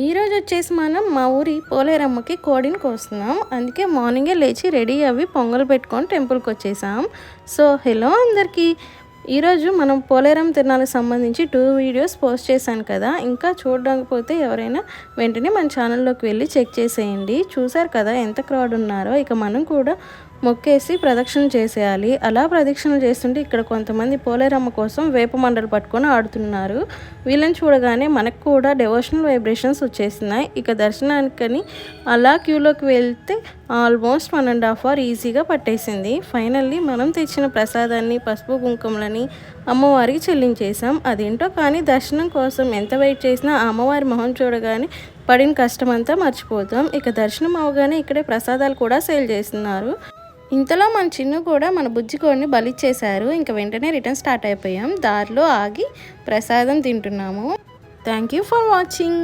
ఈరోజు వచ్చేసి మనం మా ఊరి పోలేరమ్మకి కోడిని కోస్తున్నాం. అందుకే మార్నింగే లేచి రెడీ అవి పొంగల్ పెట్టుకొని టెంపుల్కి వచ్చేసాం. సో హలో అందరికీ, ఈరోజు మనం పోలేరం తిరునాళ్ళకి సంబంధించి 2 వీడియోస్ పోస్ట్ చేశాను కదా. ఇంకా చూడకపోతే ఎవరైనా వెంటనే మన ఛానల్లోకి వెళ్ళి చెక్ చేసేయండి. చూసారు కదా ఎంత క్రౌడ్ ఉన్నారో. ఇక మనం కూడా మొక్కేసి ప్రదక్షిణ చేసేయాలి. అలా ప్రదక్షిణలు చేస్తుంటే ఇక్కడ కొంతమంది పోలేరమ్మ కోసం వేప మండలు పట్టుకొని ఆడుతున్నారు. వీళ్ళని చూడగానే మనకు కూడా డివోషనల్ వైబ్రేషన్స్ వచ్చేస్తున్నాయి. ఇక దర్శనానికని అలా క్యూలోకి వెళ్తే ఆల్మోస్ట్ 1.5 hours ఈజీగా పట్టేసింది. ఫైనల్లీ మనం తెచ్చిన ప్రసాదాన్ని, పసుపు కుంకుమలని అమ్మవారికి చెల్లించేసాం. అదేంటో కానీ దర్శనం కోసం ఎంత వెయిట్ చేసినా ఆ అమ్మవారి మొహం చూడగానే పడిన కష్టం అంతా మర్చిపోతాం. ఇక దర్శనం అవగానే ఇక్కడే ప్రసాదాలు కూడా సేల్ చేస్తున్నారు. ఇంతలో మన చిన్ను కూడా మన బుజ్జికోడిని బలిచ్చేశారు. ఇంక వెంటనే రిటర్న్ స్టార్ట్ అయిపోయాం. దారిలో ఆగి ప్రసాదం తింటున్నాము. Thank you for watching.